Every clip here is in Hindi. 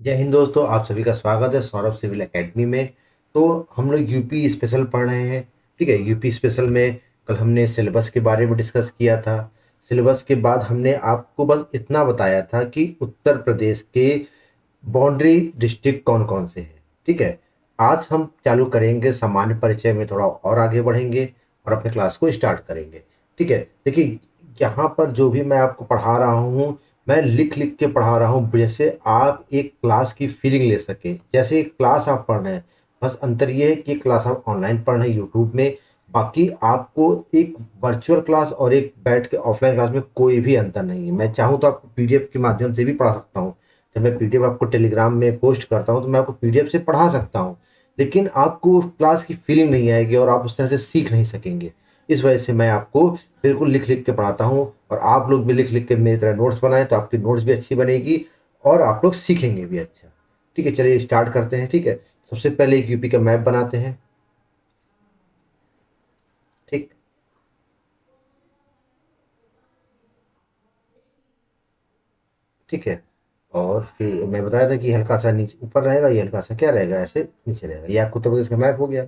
जय हिंद दोस्तों, आप सभी का स्वागत है सौरभ सिविल एकेडमी में। तो हम लोग यूपी स्पेशल पढ़ रहे हैं। ठीक है, यूपी स्पेशल में कल हमने सिलेबस के बारे में डिस्कस किया था। सिलेबस के बाद हमने आपको बस इतना बताया था कि उत्तर प्रदेश के बाउंड्री डिस्ट्रिक्ट कौन कौन से हैं। ठीक है, आज हम चालू करेंगे सामान्य परिचय में, थोड़ा और आगे बढ़ेंगे और अपने क्लास को स्टार्ट करेंगे। ठीक है, देखिए यहाँ पर जो भी मैं आपको पढ़ा रहा हूँ, मैं लिख लिख के पढ़ा रहा हूँ, जैसे आप एक क्लास की फीलिंग ले सके, जैसे एक क्लास आप पढ़ रहे हैं। बस अंतर ये है कि क्लास आप ऑनलाइन पढ़ रहे हैं यूट्यूब में। बाकी आपको एक वर्चुअल क्लास और एक बैठ के ऑफलाइन क्लास में कोई भी अंतर नहीं है। मैं चाहूँ तो आपको पीडीएफ के माध्यम से भी पढ़ा सकता हूँ। जब मैं पीडीएफ आपको टेलीग्राम में पोस्ट करता हूँ तो मैं आपको पीडीएफ से पढ़ा सकता हूँ, लेकिन आपको क्लास की फीलिंग नहीं आएगी और आप उस तरह से सीख नहीं सकेंगे। इस वजह से मैं आपको बिल्कुल लिख लिख के पढ़ाता हूँ, और आप लोग भी लिख लिख के मेरी तरह नोट्स बनाएं तो आपकी नोट्स भी अच्छी बनेगी और आप लोग सीखेंगे भी अच्छा। ठीक है, चलिए स्टार्ट करते हैं। ठीक है, सबसे पहले एक यूपी का मैप बनाते हैं। ठीक। ठीक है, और फिर मैं बताया था कि हल्का सा नीचे ऊपर रहेगा, ये हल्का सा क्या रहेगा, ऐसे नीचे रहेगा। ये आपको उत्तर प्रदेश का मैप हो गया।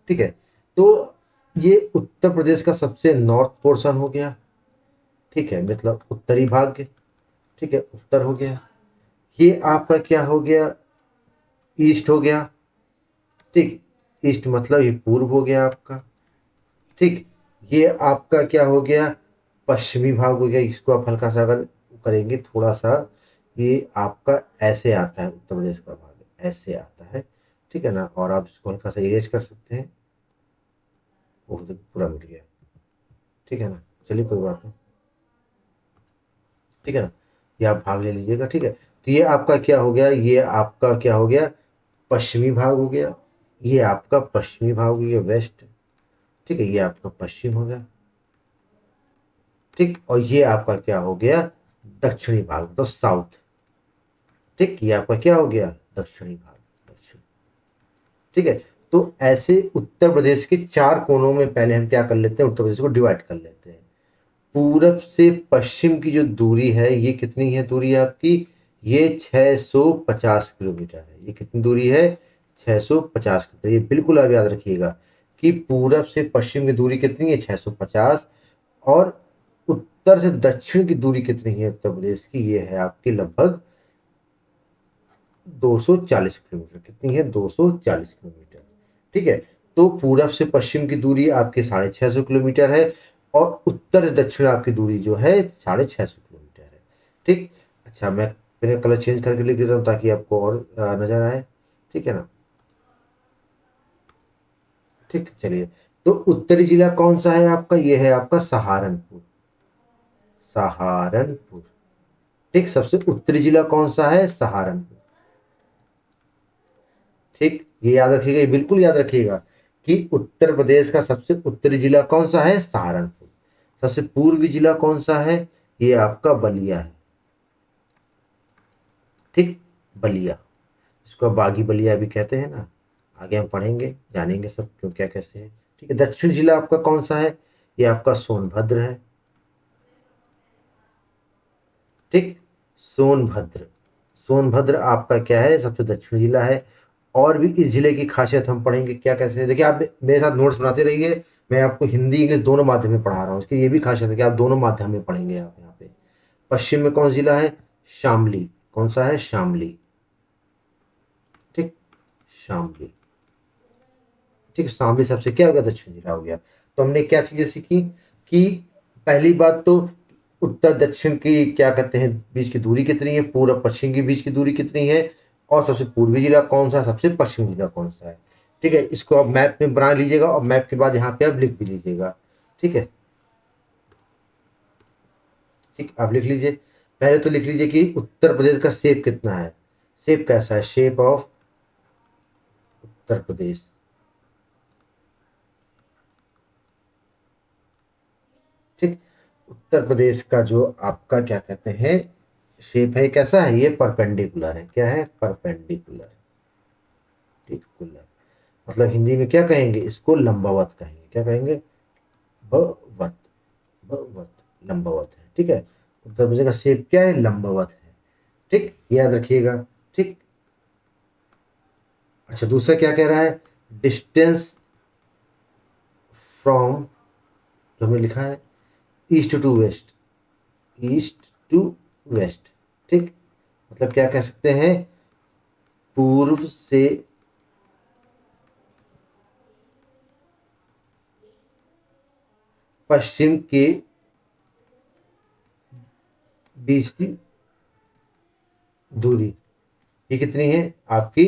ठीक है, तो ये उत्तर प्रदेश का सबसे नॉर्थ पोर्शन हो गया। ठीक है, मतलब उत्तरी भाग। ठीक है, उत्तर हो गया। ये आपका क्या हो गया, ईस्ट हो गया। ठीक, ईस्ट मतलब ये पूर्व हो गया आपका। ठीक, ये आपका क्या हो गया, पश्चिमी भाग हो गया। इसको आप हल्का सा अगर करेंगे थोड़ा सा, ये आपका ऐसे आता है, उत्तर प्रदेश का भाग ऐसे आता है। ठीक है ना, और आप इसको हल्का सा इरेज कर सकते हैं। वो तो पूरा मिट गया। ठीक है ना, चलिए कोई बात नहीं। ठीक है ना, ये आप भाग ले लीजिएगा। ठीक है, तो ये आपका क्या हो गया, ये आपका क्या हो गया, पश्चिमी भाग हो गया। ये आपका पश्चिमी भाग हो गया, वेस्ट। ठीक है, ये आपका पश्चिम हो गया। ठीक, और ये आपका क्या हो गया, दक्षिणी भाग तो साउथ। ठीक, ये आपका क्या हो गया, दक्षिणी भाग, दक्षिण। ठीक है, तो ऐसे उत्तर प्रदेश के चार कोनों में पहले हम क्या कर लेते हैं, उत्तर प्रदेश को डिवाइड कर लेते हैं। पूरब से पश्चिम की जो दूरी है, ये कितनी है दूरी है आपकी, ये 650 किलोमीटर है। ये कितनी दूरी है, 650 किलोमीटर। ये बिल्कुल आप याद रखिएगा कि पूरब से पश्चिम की दूरी कितनी है, 650। और उत्तर से दक्षिण की दूरी कितनी है उत्तर प्रदेश की, ये है आपकी लगभग 240 किलोमीटर। कितनी है, 240 किलोमीटर। ठीक है, तो पूरब से पश्चिम की दूरी आपके 650 किलोमीटर है, और उत्तर से दक्षिण आपकी दूरी जो है 650 किलोमीटर है। ठीक, अच्छा मैं मेरे कलर चेंज करके लिख देता हूँ ताकि आपको और नजर आए। ठीक है ना। ठीक, चलिए, तो उत्तरी जिला कौन सा है आपका, ये है आपका सहारनपुर। सहारनपुर। ठीक, सबसे उत्तरी जिला कौन सा है, सहारनपुर। ठीक, ये याद रखिएगा, ये बिल्कुल याद रखिएगा कि उत्तर प्रदेश का सबसे उत्तरी जिला कौन सा है, सहारनपुर। सबसे पूर्वी जिला कौन सा है, ये आपका बलिया है। ठीक, बलिया, इसको बागी बलिया भी कहते हैं ना। आगे हम पढ़ेंगे, जानेंगे सब क्यों क्या कैसे है। ठीक है, दक्षिण जिला आपका कौन सा है, ये आपका सोनभद्र है। ठीक, सोनभद्र। सोनभद्र आपका क्या है, सबसे दक्षिण जिला है। और भी इस जिले की खासियत हम पढ़ेंगे क्या कैसे है। देखिए, आप मेरे साथ नोट्स बनाते रहिए। मैं आपको हिंदी इंग्लिश दोनों माध्यम में पढ़ा रहा हूँ, इसकी ये भी खासियत है कि आप दोनों माध्यम में पढ़ेंगे। आप यहाँ पे पश्चिम में कौन सा जिला है, शामली। कौन सा है, शामली। ठीक, शामली। ठीक, शामली सबसे क्या हो गया, दक्षिण जिला हो गया। तो हमने क्या चीजें सीखी कि पहली बात तो उत्तर दक्षिण की क्या कहते हैं बीच की दूरी कितनी है, पूर्व पश्चिम के बीच की दूरी कितनी है, और सबसे पूर्वी जिला कौन सा है, सबसे पश्चिमी जिला कौन सा है। ठीक है, इसको आप मैप में बना लीजिएगा और मैप के बाद यहाँ पे आप लिख भी लीजिएगा। ठीक है। ठीक, आप लिख लीजिए। पहले तो लिख लीजिए कि उत्तर प्रदेश का शेप कितना है, शेप कैसा है, शेप ऑफ उत्तर प्रदेश। ठीक, उत्तर प्रदेश का जो आपका क्या कहते हैं शेप है, कैसा है, ये परपेंडिकुलर है। क्या है, परपेंडिकुलर। परपेंडिकुलर मतलब हिंदी में क्या कहेंगे, इसको लंबवत कहेंगे। क्या कहेंगे, भवत। भवत, लंबवत है। ठीक है, उत्तर प्रदेश का शेप क्या है, लंबवत है। ठीक, ये याद रखिएगा। ठीक, अच्छा, दूसरा क्या कह रहा है, डिस्टेंस फ्रॉम, जो हमने लिखा है east to west, east to west, ठीक, मतलब क्या कह सकते हैं, पूर्व से पश्चिम के बीच की दूरी, ये कितनी है आपकी,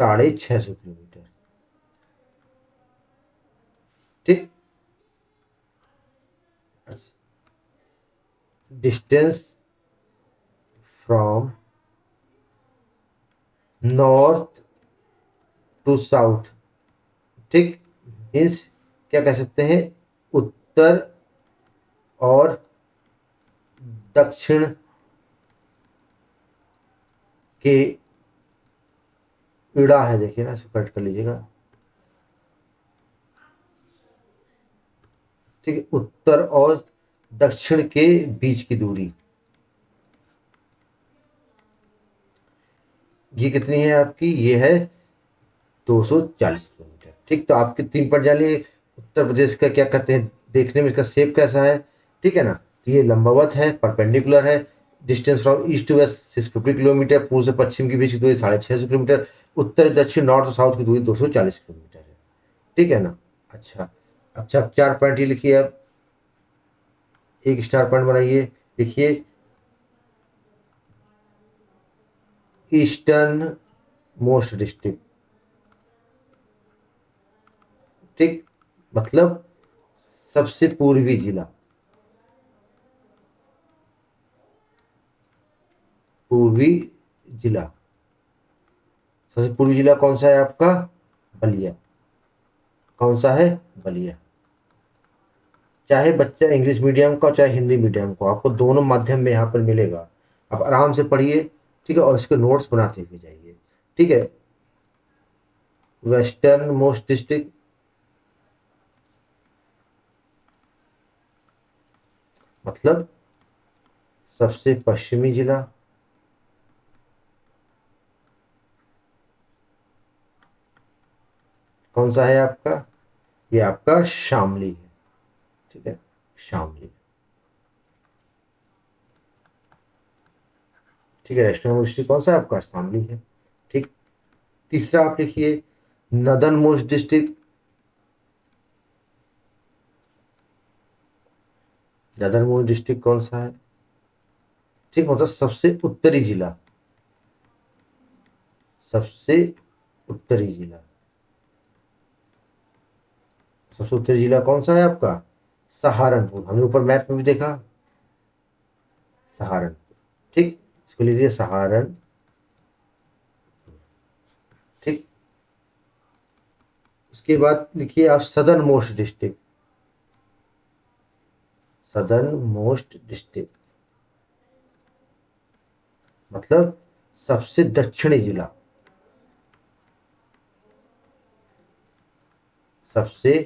650 किलोमीटर, ठीक। Distance from north to south, ठीक, मीन्स क्या कह सकते हैं, उत्तर और दक्षिण के इड़ा है, देखिए ना, इसे कट कर लीजिएगा, ठीक है, उत्तर और दक्षिण के बीच की दूरी, ये कितनी है आपकी, ये है 240 किलोमीटर, ठीक। तो आपके 3 पॉइंट जान लिए, उत्तर प्रदेश का क्या कहते हैं, देखने में इसका शेप कैसा है, ठीक है ना, तो ये लंबवत है, परपेंडिकुलर है, distance from east to west 650 kilometre, पूर्व से पश्चिम के बीच की दूरी 650 किलोमीटर, उत्तर दक्षिण नॉर्थ और साउथ की दूरी 240 किलोमीटर है, ठीक है ना। अच्छा, अब 4 पॉइंट ये लिखिए, अब एक स्टार पॉइंट बनाइए, लिखिए ईस्टर्न मोस्ट डिस्ट्रिक्ट, ठीक, मतलब सबसे पूर्वी जिला, पूर्वी जिला, सबसे पूर्वी जिला कौन सा है आपका, बलिया, कौन सा है, बलिया। चाहे बच्चा इंग्लिश मीडियम का चाहे हिंदी मीडियम का, आपको दोनों माध्यम में यहाँ पर मिलेगा, आप आराम से पढ़िए, ठीक है, और इसके नोट्स बनाते हुए जाइए, ठीक है। वेस्टर्न मोस्ट डिस्ट्रिक्ट, मतलब सबसे पश्चिमी जिला, कौन सा है आपका, ये आपका शामली है, ठीक है, शामली, ठीक है, वेस्टर्न मोस्ट डिस्ट्रिक्ट कौन सा है आपका, शामली है, ठीक। तीसरा आप लिखिए northern most district, northern most district कौन सा है, ठीक, मतलब सबसे उत्तरी जिला, सबसे उत्तरी जिला, सबसे उत्तरी जिला कौन सा है आपका, सहारनपुर, हमने ऊपर मैप में भी देखा, सहारनपुर, ठीक, इसको लीजिए सहारन, ठीक। उसके बाद लिखिए आप southern most district, southern most district, मतलब सबसे दक्षिणी जिला, सबसे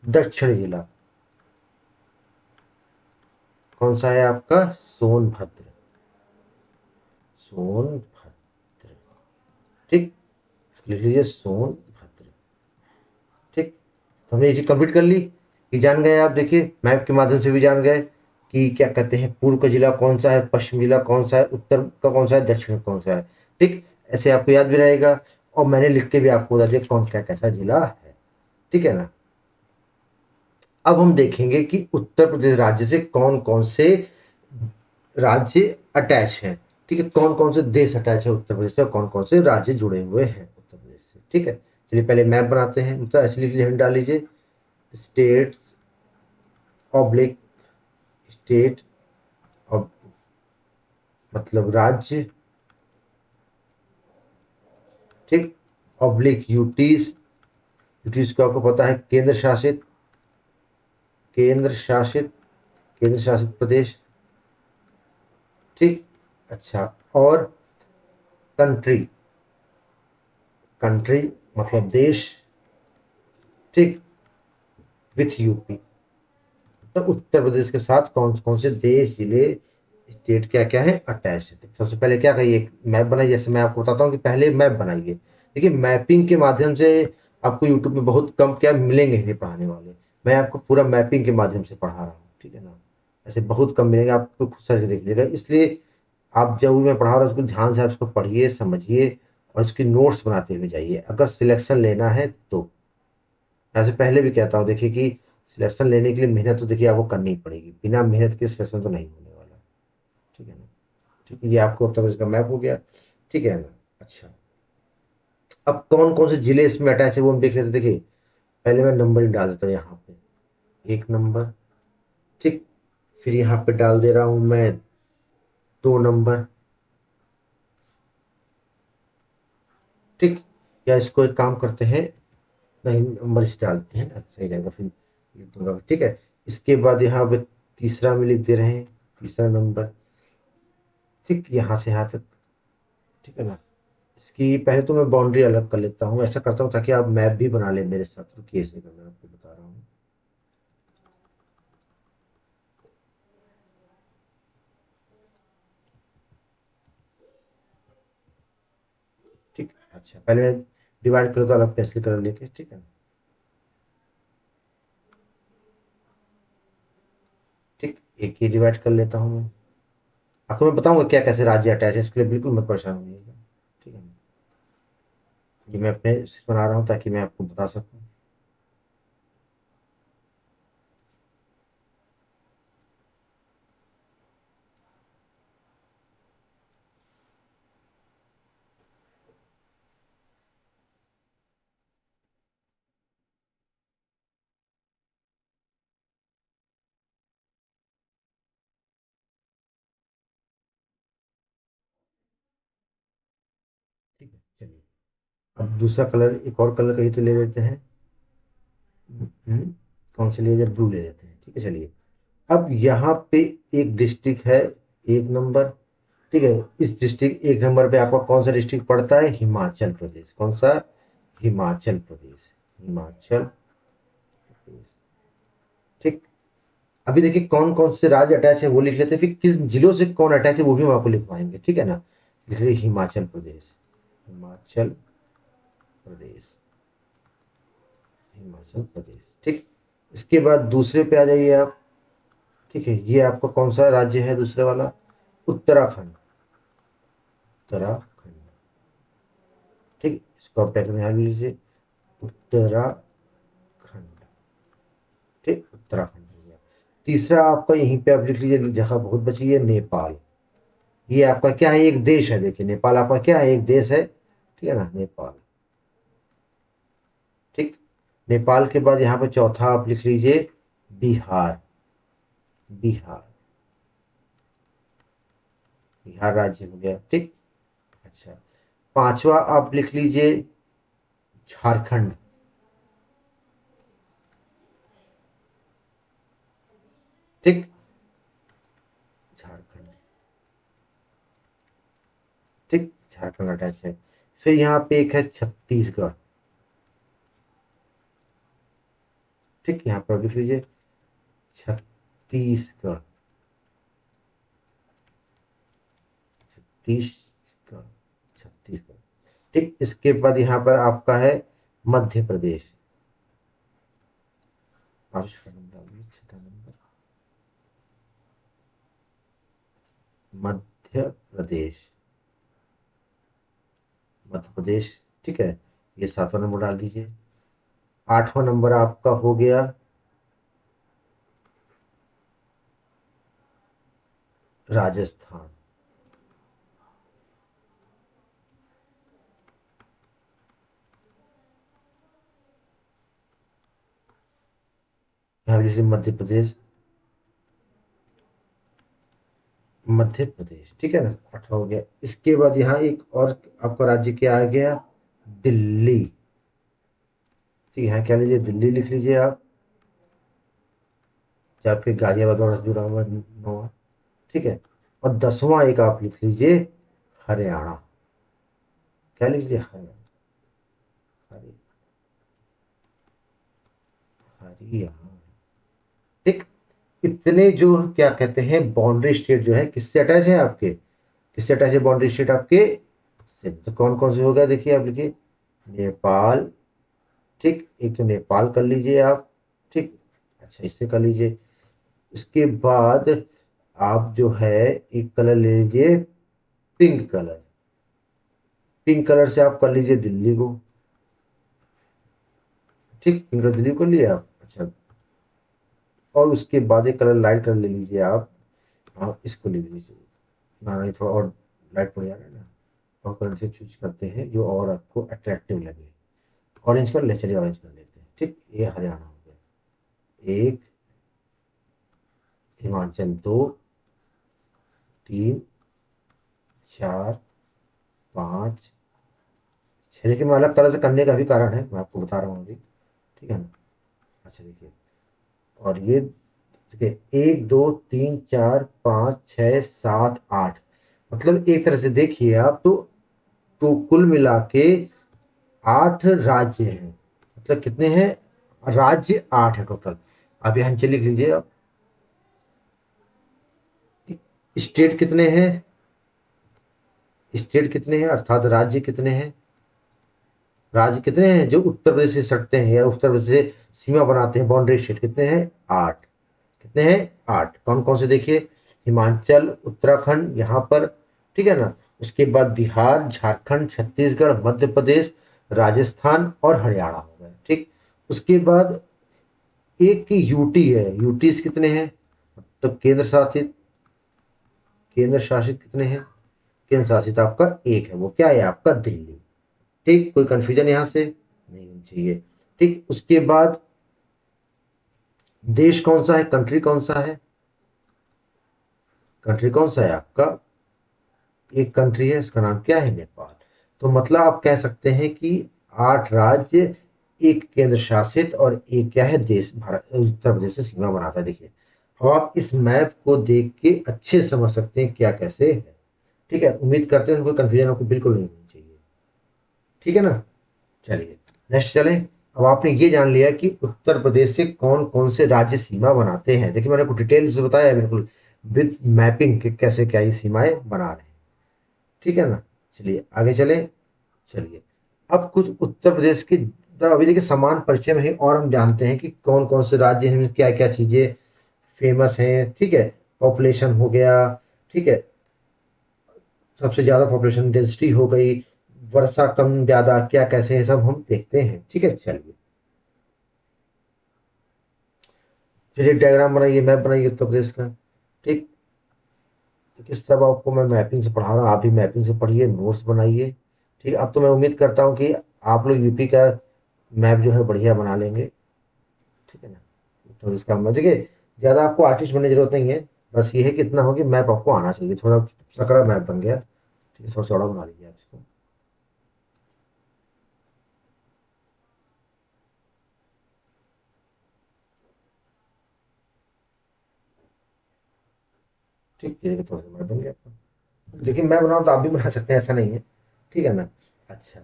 दक्षिणी जिला कौन सा है आपका, सोनभद्र, सोनभद्र, ठीक, लिख लीजिए सोनभद्र, ठीक। तो हमने ये चीज कंप्लीट कर ली, कि जान गए आप, देखिए मैप के माध्यम से भी जान गए कि क्या कहते हैं, पूर्व का जिला कौन सा है, पश्चिम जिला कौन सा है, उत्तर का कौन सा है, दक्षिण का कौन सा है, ठीक, ऐसे आपको याद भी रहेगा, और मैंने लिख के भी आपको बता दिया कौन क्या कैसा जिला है, ठीक है ना। अब हम देखेंगे कि उत्तर प्रदेश राज्य से कौन कौन से राज्य अटैच हैं, ठीक है, कौन कौन से देश अटैच है उत्तर प्रदेश से, और कौन कौन से राज्य जुड़े हुए हैं उत्तर प्रदेश से, ठीक है। चलिए पहले मैप बनाते हैं, तो ऐसे लिख लीजिए, हिंट डाल लीजिए, स्टेट्स ऑब्लिक, स्टेट ऑब, मतलब राज्य, ठीक, ऑब्लिक यूटीज, यूटीज को आपको पता है केंद्र शासित, केंद्र शासित, केंद्र शासित प्रदेश, ठीक। अच्छा, और कंट्री, कंट्री मतलब देश, ठीक, विथ यूपी, तो उत्तर प्रदेश के साथ कौन कौन से देश, जिले, स्टेट क्या क्या है अटैच है। तो सबसे पहले क्या कहिए, मैप बनाइए, जैसे मैं आपको बताता हूँ कि पहले मैप बनाइए, देखिए मैपिंग के माध्यम से आपको यूट्यूब में बहुत कम क्या मिलेंगे ही नहीं पढ़ाने वाले। मैं आपको पूरा मैपिंग के माध्यम से पढ़ा रहा हूँ, ठीक है ना। ऐसे बहुत कम मिलेंगे, आपको खुद सर्च देख लीजिएगा। इसलिए आप जब भी मैं पढ़ा रहा हूँ उसको ध्यान से आप उसको पढ़िए, समझिए और उसकी नोट्स बनाते हुए जाइए अगर सिलेक्शन लेना है तो। ऐसे पहले भी कहता हूँ देखिए कि सिलेक्शन लेने के लिए मेहनत तो देखिए आपको करनी ही पड़ेगी, बिना मेहनत के सिलेक्शन तो नहीं होने वाला, ठीक है ना। ठीक है, ये आपको उत्तर प्रदेश का मैप हो गया, ठीक है ना। अच्छा, अब कौन कौन से जिले इसमें अटैच है वो हम देख लेते हैं। देखिए पहले मैं नंबर ही डाल देता हूँ यहाँ पे, 1 नंबर, ठीक। फिर यहाँ पे डाल दे रहा हूँ मैं 2 नंबर, ठीक। या इसको एक काम करते हैं, नहीं नंबर इस डालते हैं ना, सही रहेगा फिर लिख दूंगा, ठीक है। इसके बाद यहाँ पे तीसरा में लिख दे रहे हैं, तीसरा नंबर, ठीक, यहाँ से यहाँ तक, ठीक है ना। इसकी पहले तो मैं बाउंड्री अलग कर लेता हूँ, ऐसा करता हूँ ताकि आप मैप भी बना लें मेरे साथ। रुकिए इसे मैं आपको बता रहा हूँ, ठीक। अच्छा पहले मैं डिवाइड कर लेता हूँ अलग पेंसिल कलर लेके, ठीक है। ठीक, एक ही डिवाइड कर लेता हूँ मैं। आपको मैं बताऊंगा क्या कैसे राज्य अटैच है, इसके लिए बिल्कुल मत परेशान होइएगा, ठीक है ना। ये मैं अपने से बना रहा हूँ ताकि मैं आपको बता सकूँ। ठीक है चलिए, अब दूसरा कलर, एक और कलर कहीं तो ले लेते हैं। कौन से लिए, जब ब्लू ले लेते हैं, ठीक है चलिए। अब यहाँ पे एक डिस्ट्रिक्ट है, 1 नंबर, ठीक है। इस डिस्ट्रिक्ट 1 नंबर पे आपका कौन सा डिस्ट्रिक्ट पड़ता है, हिमाचल प्रदेश। कौन सा, हिमाचल प्रदेश, हिमाचल प्रदेश, ठीक। अभी देखिए कौन कौन से राज्य अटैच है वो लिख लेते हैं, फिर किस जिलों से कौन अटैच है वो भी हम आपको लिखवाएंगे, ठीक है ना। लिख लीजिए हिमाचल प्रदेश, हिमाचल प्रदेश, हिमाचल प्रदेश, ठीक। इसके बाद दूसरे पे आ जाइए आप, ठीक है। ये आपका कौन सा राज्य है दूसरे वाला, उत्तराखंड, उत्तराखंड, ठीक। इसको आप टैग में ध्यान लीजिए, उत्तराखंड, ठीक, उत्तराखंड हो गया। तीसरा आपका यहीं पे आप लिख लीजिए, जगह बहुत बची है, नेपाल। ये आपका क्या है, एक देश है, देखिए नेपाल आपका क्या है, एक देश है, ठीक है ना, नेपाल, ठीक। नेपाल के बाद यहाँ पे चौथा आप लिख लीजिए, बिहार, बिहार, बिहार राज्य हो गया, ठीक। अच्छा, पांचवा आप लिख लीजिए झारखंड, ठीक, झारखंड, ठीक, झारखंड अटैच है। फिर यहाँ पे एक है छत्तीसगढ़, ठीक। यहाँ पर लिख लीजिए छत्तीसगढ़, छत्तीसगढ़, छत्तीसगढ़, ठीक। इसके बाद यहाँ पर आपका है मध्य प्रदेश, और छठा नंबर डाल दीजिए, छठा नंबर, मध्य प्रदेश, मध्य प्रदेश, ठीक है। ये सातवां नंबर डाल दीजिए। आठवां नंबर आपका हो गया राजस्थान, यहाँ जैसे मध्य प्रदेश, मध्य प्रदेश, ठीक है ना, आठवां हो गया। इसके बाद यहाँ एक और आपका राज्य क्या आ गया, दिल्ली, ठीक है। यहाँ क्या लीजिए, दिल्ली लिख लीजिए आप, जहाँ पे गाजियाबाद वगैरह से जुड़ा हुआ नौवा, ठीक है। और 10वां एक आप लिख लीजिए हरियाणा, क्या लिख लीजिए, हरियाणा, हरियाणा, ठीक। इतने जो क्या कहते हैं बाउंड्री स्टेट जो है किससे अटैच है आपके, किससे अटैच है बाउंड्री स्टेट आपके से, तो कौन कौन से हो गया देखिए आप लिखिए, नेपाल, ठीक, एक तो नेपाल कर लीजिए आप, ठीक, अच्छा इससे कर लीजिए। इसके बाद आप जो है एक कलर ले लीजिए, पिंक कलर। पिंक कलर से आप कर लीजिए दिल्ली को, ठीक, पिंक कलर दिल्ली को लिए आप। अच्छा, और उसके बाद एक कलर लाइट कलर ले लीजिए आप, हाँ इसको ले लीजिए। ना ये थोड़ा और लाइट पड़ जा रहा है ना, और कलर से चूज करते हैं जो और आपको अट्रैक्टिव लगे। ऑरेंज कर ले, चलिए ऑरेंज कर लेते हैं, ठीक, ये हरियाणा हो गया एक, हिमाचल दो, तीन, चार, पाँच, छः। देखिए मैं अलग तरह से करने का भी कारण है, मैं आपको बता रहा हूँ अभी, ठीक है ना। अच्छा देखिए, और ये देखिए एक दो तीन चार पाँच छः सात आठ, मतलब एक तरह से देखिए आप तो कुल मिला के 8 राज्य हैं। मतलब कितने हैं, राज्य 8 है टोटल। अब यहाँ नीचे लिख लीजिए आप, स्टेट कितने हैं, स्टेट कितने हैं अर्थात राज्य कितने हैं, राज्य कितने हैं जो उत्तर प्रदेश से सटते हैं या उत्तर प्रदेश से सीमा बनाते हैं, बाउंड्री स्टेट कितने हैं, 8। कितने हैं, 8। कौन कौन से देखिए, हिमाचल, उत्तराखंड यहाँ पर, ठीक है ना। उसके बाद बिहार, झारखंड, छत्तीसगढ़, मध्य प्रदेश, राजस्थान और हरियाणा हो गए, ठीक। उसके बाद एक यूटी है, यूटीज कितने हैं, तो केंद्र शासित कितने हैं, केंद्र शासित आपका एक है, वो क्या है आपका दिल्ली, ठीक। कोई कंफ्यूजन यहाँ से नहीं होनी चाहिए, ठीक। उसके बाद देश कौन सा है, कंट्री कौन सा है, कंट्री कौन सा है आपका, एक कंट्री है, इसका नाम क्या है, नेपाल। तो मतलब आप कह सकते हैं कि 8 राज्य, एक केंद्र शासित और एक क्या है देश, भारत उत्तर प्रदेश से सीमा बनाता है। देखिए अब आप इस मैप को देख के अच्छे से समझ सकते हैं क्या कैसे है, ठीक है। उम्मीद करते हैं कोई कंफ्यूजन आपको बिल्कुल नहीं होनी चाहिए, ठीक है ना। चलिए नेक्स्ट चलें। अब आपने ये जान लिया कि उत्तर प्रदेश से कौन कौन से राज्य सीमा बनाते हैं। देखिए मैंने आपको डिटेल से बताया है बिल्कुल विद मैपिंग के कैसे क्या ये सीमाएं बना रहे हैं, ठीक है ना। चलिए आगे चले, चलिए अब कुछ उत्तर प्रदेश के, तो अभी देखिए समान परिचय में है और हम जानते हैं कि कौन कौन से राज्य हैं, क्या क्या चीजें फेमस हैं, ठीक है। पॉपुलेशन हो गया, ठीक है, सबसे ज्यादा पॉपुलेशन डेंसिटी हो गई, वर्षा कम ज्यादा क्या कैसे है सब हम देखते हैं, ठीक है। चलिए फिर एक डायग्राम बनाइए, मैप बनाइए उत्तर प्रदेश का, ठीक। देखिए सब आपको मैं मैपिंग से पढ़ा रहा हूँ, आप भी मैपिंग से पढ़िए, नोट्स बनाइए, ठीक। अब तो मैं उम्मीद करता हूँ कि आप लोग यूपी का मैप जो है बढ़िया बना लेंगे, ठीक है ना। तो इसका मतलब देखिए ज़्यादा आपको आर्टिस्ट बनने की जरूरत नहीं है, बस ये है कि इतना हो कि मैप आपको आना चाहिए, थोड़ा सकरा मैप बन गया, ठीक है, थोड़ा चौड़ा बना लीजिए आप इसको, ठीक। ये देखिए थोड़ा सा मैप बन गया आपका। देखिए मैं बनाऊँ तो आप भी बना सकते हैं, ऐसा नहीं है, ठीक है ना। अच्छा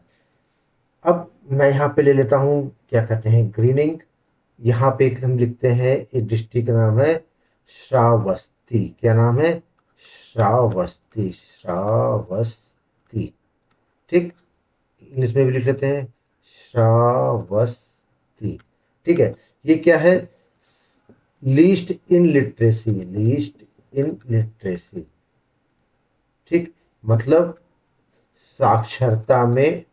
अब मैं यहाँ पे ले लेता हूँ क्या कहते हैं ग्रीनिंग, यहाँ पे एक हम लिखते हैं, एक डिस्ट्रिक्ट का नाम है श्रावस्ती, क्या नाम है, श्रावस्ती, श्रावस्ती, ठीक। इंग्लिश में भी लिख लेते हैं श्रावस्ती, ठीक है। ये क्या है, least in literacy, least in literacy, ठीक। मतलब साक्षरता में,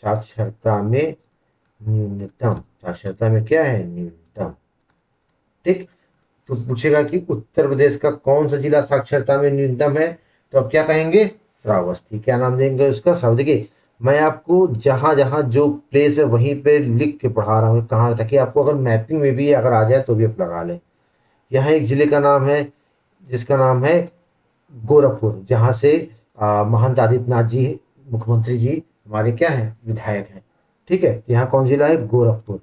साक्षरता में न्यूनतम, साक्षरता में क्या है, न्यूनतम, ठीक। तो पूछेगा कि उत्तर प्रदेश का कौन सा जिला साक्षरता में न्यूनतम है, तो आप क्या कहेंगे, श्रावस्ती। क्या नाम देंगे उसका, शब्द के, मैं आपको जहां जहां जो प्लेस है वहीं पे लिख के पढ़ा रहा हूँ कहाँ, ताकि आपको अगर मैपिंग में भी अगर आ जाए तो भी आप लगा लें। यहाँ एक जिले का नाम है जिसका नाम है गोरखपुर, जहाँ से महंत आदित्यनाथ जी मुख्यमंत्री जी हमारे क्या हैं, विधायक हैं, ठीक है। तो यहाँ कौन जिला है, गोरखपुर,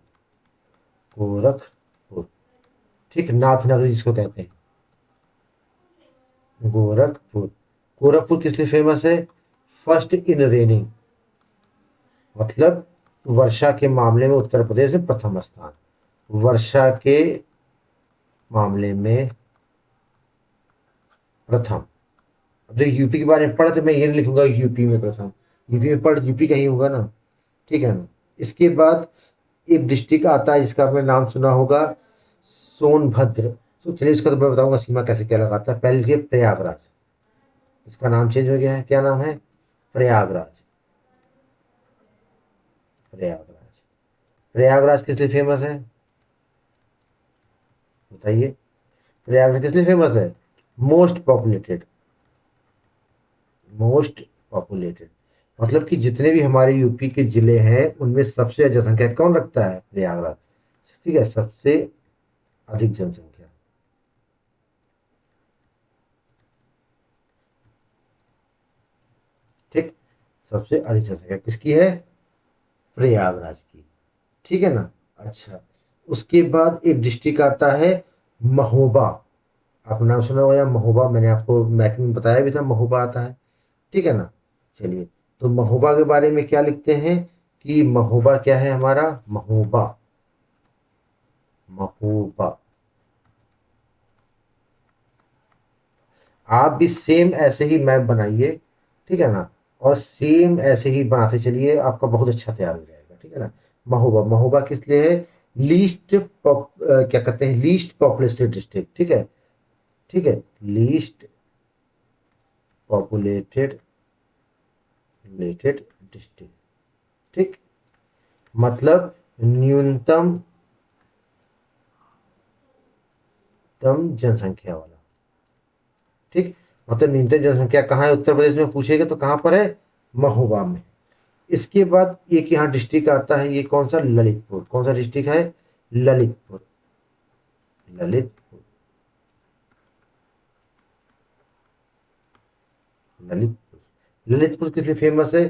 गोरखपुर, ठीक। नाथ नगरी जिसको कहते हैं, गोरखपुर। गोरखपुर किस लिए फेमस है, फर्स्ट इन रेनिंग, मतलब वर्षा के मामले में उत्तर प्रदेश में प्रथम स्थान, वर्षा के मामले में प्रथम। अब देखिए यूपी के बारे में पढ़ा तो मैं ये नहीं लिखूंगा यूपी में प्रथम, यूपी में पढ़ यूपी का ही होगा ना, ठीक है ना। इसके बाद एक डिस्ट्रिक्ट आता है जिसका आपने नाम सुना होगा, सोनभद्र। तो चलिए इसका तो मैं बताऊंगा सीमा कैसे क्या लगाता है। पहले देखिए प्रयागराज, इसका नाम चेंज हो गया है, क्या नाम है, प्रयागराज। प्रयागराज, प्रयागराज किस लिए फेमस है बताइए। प्रयागराज किस लिए फेमस है, मोस्ट पॉपुलेटेड, मोस्ट पॉपुलेटेड, मतलब कि जितने भी हमारे यूपी के जिले हैं उनमें सबसे ज्यादा जनसंख्या कौन रखता है, प्रयागराज। ठीक है, सबसे अधिक जनसंख्या। ठीक, सबसे अधिक जनसंख्या किसकी है, प्रयागराज की। ठीक है ना। अच्छा, उसके बाद एक डिस्ट्रिक्ट आता है महोबा। आप नाम सुना होगा या महोबा, मैंने आपको मैपिंग में बताया भी था, महोबा आता है। ठीक है ना। चलिए, तो महोबा के बारे में क्या लिखते हैं कि महोबा क्या है हमारा, महोबा, महोबा। आप भी सेम ऐसे ही मैप बनाइए, ठीक है ना, और सेम ऐसे ही बनाते चलिए, आपका बहुत अच्छा तैयार हो जाएगा। ठीक है ना। महोबा, महोबा किस लिए है, लीस्ट क्या कहते हैं, लीस्ट पॉपुलेटेड डिस्ट्रिक्ट। ठीक है, ठीक है, लीस्ट पॉपुलेटेड रिलेटेड डिस्ट्रिक्ट। ठीक, मतलब न्यूनतम तम जनसंख्या वाला। ठीक, मतलब न्यूनतम जनसंख्या कहाँ है, उत्तर प्रदेश में पूछेगा तो कहाँ पर है, महोबा में। इसके बाद एक यहाँ डिस्ट्रिक्ट आता है, ये कौन सा, ललितपुर। कौन सा डिस्ट्रिक्ट है, ललितपुर, ललितपुर, ललितपुर। ललितपुर किस लिए फेमस है,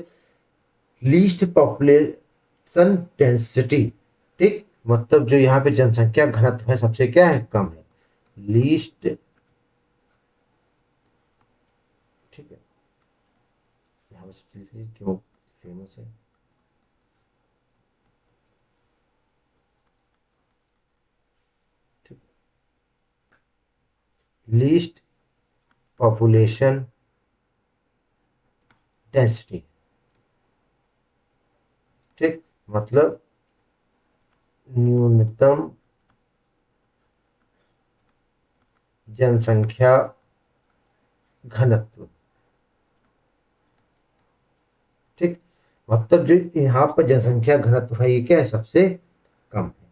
लीस्ट पॉपुलेशन डेंसिटी। ठीक, मतलब जो यहाँ पे जनसंख्या घनत्व है सबसे क्या है, कम है, लीस्ट। ठीक है, यहाँ पे सबसे क्यों फेमस है, लीस्ट पॉपुलेशन डेंसिटी। ठीक, मतलब न्यूनतम जनसंख्या घनत्व। ठीक, मतलब जो यहाँ पर जनसंख्या घनत्व है ये क्या है, सबसे कम है।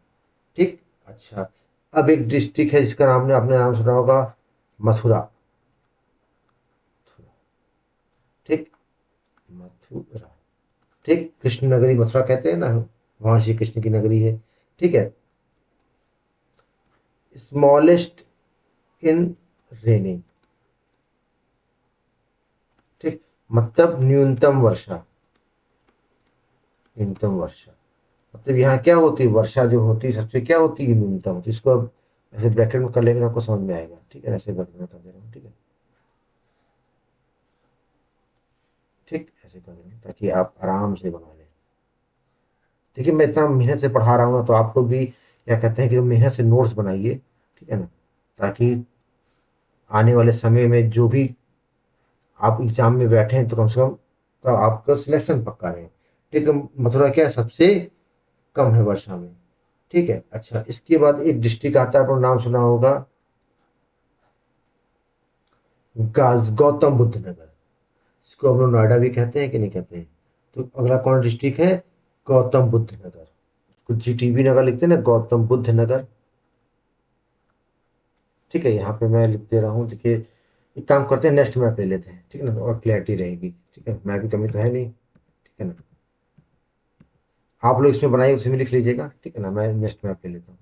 ठीक, अच्छा, अब एक डिस्ट्रिक्ट है जिसका नाम ने आपने नाम सुना होगा, मथुरा। ठीक, मथुरा। ठीक, कृष्ण नगरी मथुरा कहते हैं ना, वहां श्री कृष्ण की नगरी है। ठीक है, स्मॉलेस्ट इन रेनिंग। ठीक, मतलब न्यूनतम वर्षा, न्यूनतम वर्षा, मतलब यहाँ क्या होती है, वर्षा जो होती है सबसे क्या होती है, न्यूनतम होती है। इसको अब ऐसे ब्रैकेट में कर लेंगे तो आपको समझ में आएगा। ठीक है, ऐसे ब्रैकेट में कर दे रहा हूँ। ठीक है, ठीक, ऐसे कर देंगे ताकि आप आराम से बना लें। देखिए, मैं इतना मेहनत से पढ़ा रहा हूँ ना, तो आप लोग भी क्या कहते हैं कि मेहनत से नोट्स बनाइए। ठीक है ना, ताकि आने वाले समय में जो भी आप एग्जाम में बैठे हैं तो कम से कम तो आपका सिलेक्शन पक्का रहे। ठीक है, मथुरा क्या है, सबसे कम है वर्षा में। ठीक है, अच्छा, इसके बाद एक डिस्ट्रिक्ट आता है, आपको नाम सुना होगा, गौतम बुद्ध नगर। इसको हम लोग नोएडा भी कहते हैं कि नहीं कहते हैं। तो अगला कौन डिस्ट्रिक्ट है, गौतम बुद्ध नगर। कुछ जीटीबी नगर लिखते हैं ना, गौतम बुद्ध नगर। ठीक है, यहाँ पे मैं लिख दे रहा हूँ। देखिए, एक काम करते हैं, नेक्स्ट मैप ले लेते हैं, ठीक है ना, और क्लैरिटी रहेगी। ठीक है, मैप की कमी तो है नहीं। ठीक है ना, आप लोग इसमें बनाइए, उसी में लिख लीजिएगा। ठीक है ना, मैं नेक्स्ट मैप ले लेता हूँ।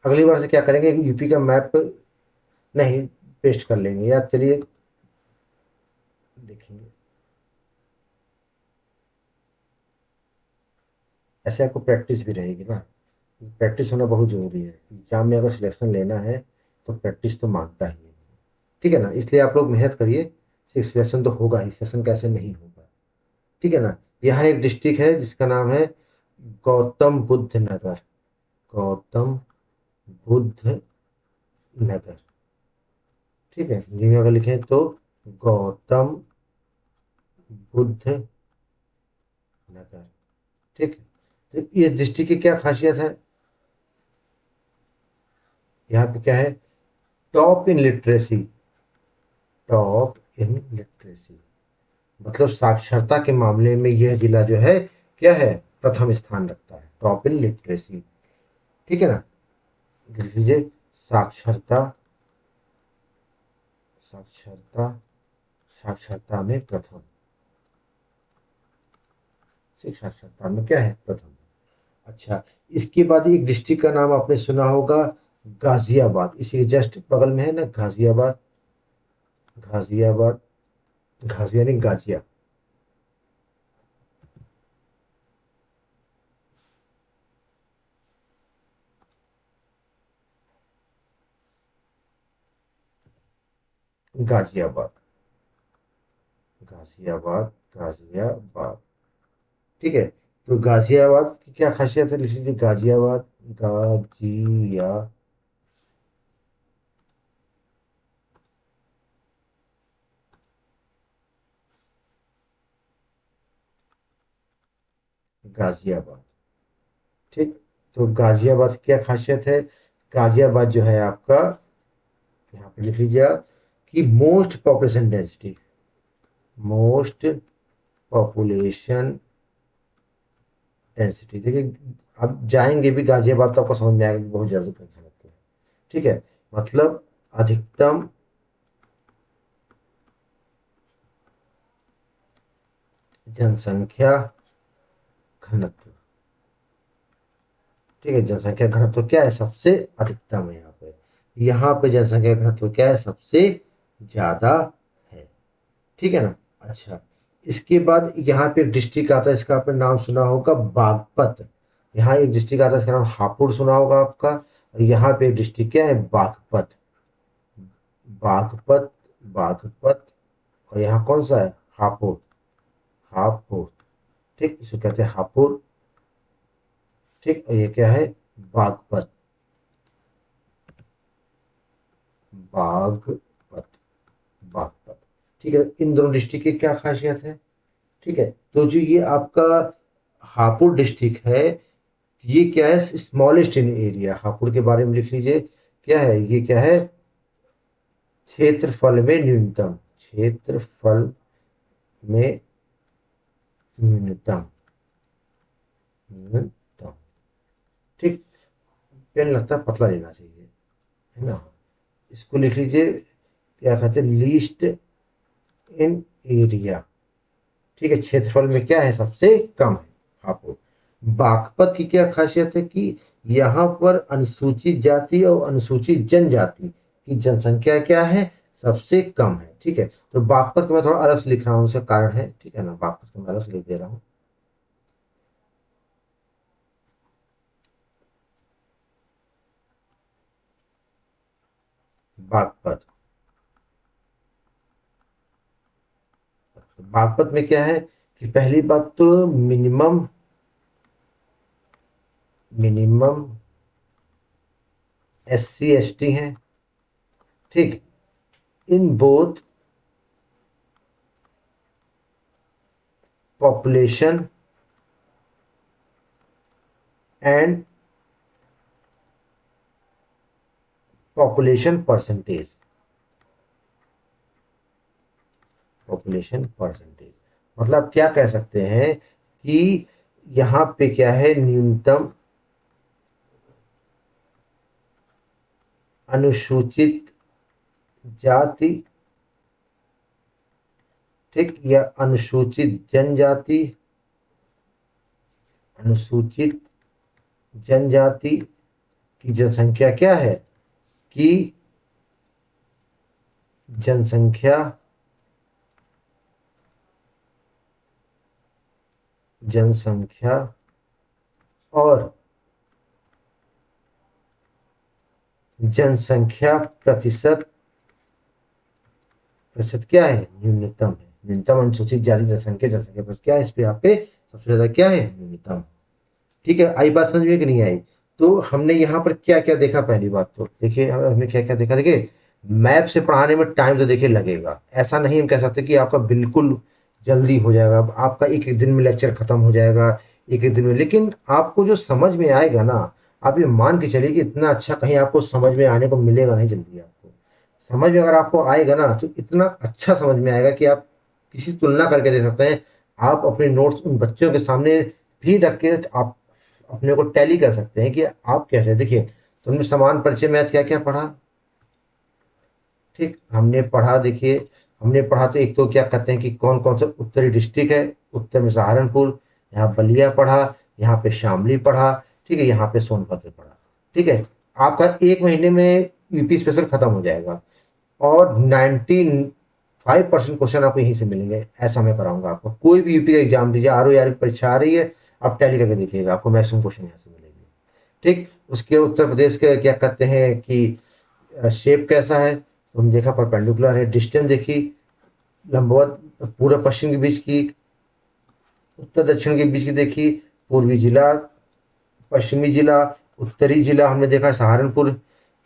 अगली बार से क्या करेंगे, यूपी का मैप नहीं पेस्ट कर लेंगे, या चलिए देखेंगे। ऐसे आपको प्रैक्टिस भी रहेगी ना, प्रैक्टिस होना बहुत जरूरी है। एग्जाम में अगर सिलेक्शन लेना है तो प्रैक्टिस तो मांगता ही है। ठीक है ना, इसलिए आप लोग मेहनत करिए, सिलेक्शन तो होगा ही, सिलेक्शन कैसे नहीं होगा। ठीक है ना। यहाँ एक डिस्ट्रिक्ट है जिसका नाम है गौतम बुद्ध नगर, गौतम बुद्ध नगर। ठीक है, हिंदी में अगर लिखें तो गौतम बुद्ध नगर। ठीक है, तो इस डिस्ट्रिक्ट की क्या खासियत है? यहाँ पे क्या है? Top in literacy. Top in literacy मतलब साक्षरता के मामले में यह जिला जो है क्या है, प्रथम स्थान रखता है, टॉप इन लिटरेसी। ठीक है ना, देख लीजिए, साक्षरता, साक्षरता, साक्षरता में प्रथम, साक्षरता में क्या है, प्रथम। अच्छा, इसके बाद एक डिस्ट्रिक्ट का नाम आपने सुना होगा, गाजियाबाद। इसी के जस्ट बगल में है ना गाजियाबाद। गाजियाबाद, गाजिया नहीं गाजिया। गाजियाबाद, गाजियाबाद, गाजियाबाद। ठीक है, तो गाजियाबाद की क्या खासियत है, लिख लीजिए गाजियाबाद। गाजिया, गाजियाबाद। ठीक, तो गाजियाबाद की क्या खासियत है? गाजियाबाद जो है आपका, यहाँ पे लिख लीजिए आप कि most population density, most population density. देखिए, आप जाएंगे भी गाजियाबाद तो आपको समझ में आएगा कि बहुत ज़्यादा संख्या लगती है। ठीक है, मतलब अधिकतम जनसंख्या घनत्व। ठीक है, जनसंख्या घनत्व क्या है, सबसे अधिकतम है यहाँ पे। यहाँ पे जनसंख्या घनत्व क्या है, सबसे ज्यादा है। ठीक है ना। अच्छा, इसके बाद यहाँ पे एक डिस्ट्रिक्ट आता है, इसका आपने नाम सुना होगा, बागपत। यहाँ एक डिस्ट्रिक्ट आता है, इसका नाम हापुड़ सुना होगा आपका, और यहाँ पे एक डिस्ट्रिक्ट क्या है, बागपत। बागपत, बागपत, और यहाँ कौन सा है, हापुड़। हापुड़, ठीक, इसको कहते हैं हापुड़। ठीक, और ये क्या है, बागपत, बागपत, बागपत। ठीक है, इन दोनों डिस्ट्रिक्ट की क्या खासियत है? ठीक है, तो जो ये आपका हापुड़ डिस्ट्रिक्ट है, ये क्या है, स्मॉलेस्ट इन एरिया। हापुड़ के बारे में लिख लीजिए, क्या है ये, क्या है, क्षेत्रफल में न्यूनतम, क्षेत्रफल में न्यूनतम, न्यूनतम। ठीक, पेन लगता है पतला लेना चाहिए, है ना। इसको लिख लीजिए, क्या कहते हैं, लीस्ट इन एरिया। ठीक है, क्षेत्रफल में क्या है, सबसे कम है हापुड़। बागपत की क्या खासियत है कि यहाँ पर अनुसूचित जाति और अनुसूचित जनजाति की जनसंख्या क्या है, सबसे कम है। ठीक है, तो बागपत को मैं थोड़ा अलग से लिख रहा हूँ, उसका कारण है, ठीक है ना, बागपत को मैं अलग से लिख दे रहा हूँ। बागपत, बागपत में क्या है कि पहली बात तो मिनिमम, मिनिमम SC ST हैं। ठीक, in both population and population percentage, population percentage. मतलब क्या कह सकते हैं कि यहाँ पे क्या है, न्यूनतम अनुसूचित जाति, ठीक, या अनुसूचित जनजाति, अनुसूचित जनजाति की जनसंख्या क्या है, कि जनसंख्या, जनसंख्या और जनसंख्या प्रतिशत, प्रतिशत क्या है, न्यूनतम है। न्यूनतम अनुसूचित जाति जनसंख्या, जनसंख्या प्रतिशत क्या है, इस पे यहाँ पे सबसे ज्यादा क्या है, न्यूनतम। ठीक है, आई बात समझ में कि नहीं आई? तो हमने यहाँ पर क्या क्या देखा, पहली बात तो देखिए हमने क्या क्या देखा, देखिए मैप से पढ़ाने में टाइम तो देखिए लगेगा, ऐसा नहीं हम कह सकते कि आपका बिल्कुल जल्दी हो जाएगा, अब आपका एक एक दिन में लेक्चर खत्म हो जाएगा, एक एक दिन में, लेकिन आपको जो समझ में आएगा ना, आप ये मान के चलिए कि इतना अच्छा कहीं आपको समझ में आने को मिलेगा नहीं जल्दी। आपको समझ में अगर आपको आएगा ना तो इतना अच्छा समझ में आएगा कि आप किसी से तुलना करके देख सकते हैं। आप अपने नोट्स उन बच्चों के सामने भी रख के आप अपने को टैली कर सकते हैं कि आप कैसे, देखिए तुमने समान परिचय में आज क्या क्या पढ़ा। ठीक, हमने पढ़ा, देखिए हमने पढ़ा तो एक तो क्या कहते हैं कि कौन कौन सा उत्तरी डिस्ट्रिक्ट है, उत्तर में सहारनपुर, यहाँ बलिया पढ़ा, यहाँ पे शामली पढ़ा, ठीक है, यहाँ पे सोनभद्र पढ़ा। ठीक है, आपका एक महीने में यूपी स्पेशल खत्म हो जाएगा और 95% क्वेश्चन आपको यहीं से मिलेंगे। ऐसा मैं कराऊंगा आपको, कोई भी यूपी का एग्जाम दीजिए, आर ओ आर की परीक्षा आ रही है, आप टैली करके देखिएगा, आपको मैक्सिमम क्वेश्चन यहाँ से मिलेंगे। ठीक, उसके उत्तर प्रदेश के क्या कहते हैं कि शेप कैसा है, तो हम देखा परपेंडिकुलर है, डिस्टेंस देखी, लंबवत पूर्व पश्चिम के बीच की, उत्तर दक्षिण के बीच की देखी, पूर्वी जिला, पश्चिमी जिला, उत्तरी जिला हमने देखा सहारनपुर।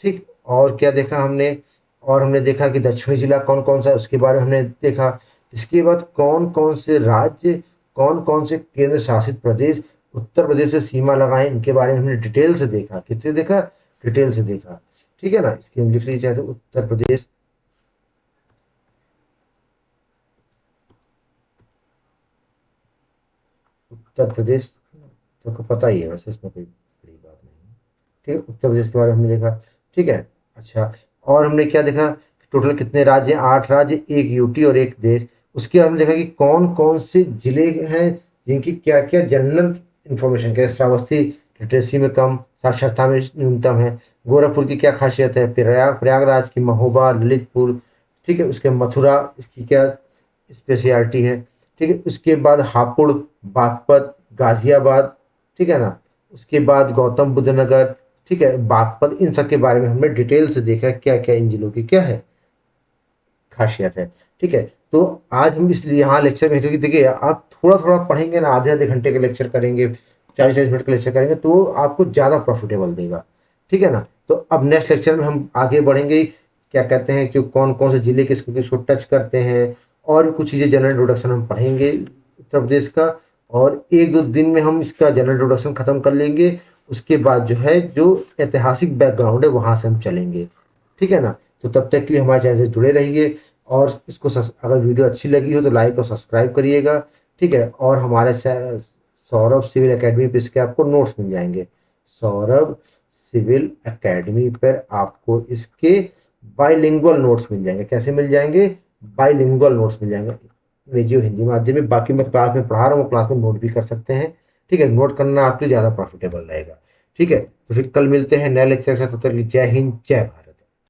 ठीक, और क्या देखा हमने, और हमने देखा कि दक्षिणी जिला कौन कौन सा है, उसके बारे में हमने देखा। इसके बाद कौन कौन से राज्य, कौन कौन से केंद्र शासित प्रदेश उत्तर प्रदेश से सीमा लगाए, इनके बारे में हमने डिटेल से देखा। किससे देखा? डिटेल से देखा। ठीक है ना, इसकी हम लिख लीजिए चाहे तो उत्तर प्रदेश, उत्तर प्रदेश तो आपको पता ही है, वैसे इसमें कोई बड़ी बात नहीं है। ठीक है, उत्तर प्रदेश के बारे में हमने देखा। ठीक है, अच्छा, और हमने क्या देखा, टोटल कितने राज्य हैं? 8 राज्य, एक यूटी और एक देश। उसके बाद हमने देखा कि कौन कौन से जिले हैं जिनकी क्या क्या जनरल इंफॉर्मेशन, क्या श्रावस्ती लिटरेसी में कम, साक्षरता में न्यूनतम है, गोरखपुर की क्या खासियत है, प्रयागराज की, महोबा, ललितपुर, ठीक है, उसके मथुरा, इसकी क्या स्पेशलिटी है। ठीक है, उसके बाद हापुड़, बागपत, गाजियाबाद, ठीक है ना, उसके बाद गौतम बुद्ध नगर, ठीक है, बागपत, इन सब के बारे में हमने डिटेल से देखा क्या क्या इन जिलों की क्या है खासियत है। ठीक है, तो आज हम इसलिए यहाँ लेक्चर में, क्योंकि देखिए आप थोड़ा थोड़ा पढ़ेंगे ना, आधे आधे घंटे के लेक्चर करेंगे, 40 40 मिनट का लेक्चर करेंगे तो आपको ज़्यादा प्रॉफिटेबल देगा। ठीक है ना, तो अब नेक्स्ट लेक्चर में हम आगे बढ़ेंगे, क्या कहते हैं कि कौन कौन से जिले किसको किसको टच करते हैं, और भी कुछ चीज़ें जनरल इंट्रोडक्शन हम पढ़ेंगे उत्तर प्रदेश का, और एक दो दिन में हम इसका जनरल इंट्रोडक्शन खत्म कर लेंगे। उसके बाद जो है जो ऐतिहासिक बैकग्राउंड है वहाँ से हम चलेंगे। ठीक है ना, तो तब तक के लिए हमारे चैनल से जुड़े रहिए, और इसको अगर वीडियो अच्छी लगी हो तो लाइक और सब्सक्राइब करिएगा। ठीक है, और हमारे सौरभ सिविल एकेडमी पे इसके आपको नोट्स मिल जाएंगे। सौरभ सिविल एकेडमी पर आपको इसके बाइलिंगुअल नोट्स मिल जाएंगे। कैसे मिल जाएंगे? बाइलिंगुअल नोट्स मिल जाएंगे, अंग्रेजी और हिंदी माध्यम में। बाकी मैं क्लास में पढ़ा रहा हूँ, क्लास में नोट भी कर सकते हैं। ठीक है, नोट करना आपके लिए ज़्यादा प्रॉफिटेबल रहेगा। ठीक है, तो फिर कल मिलते हैं नए लेक्चर के साथ, तब तक के लिए जय हिंद, जय भारत।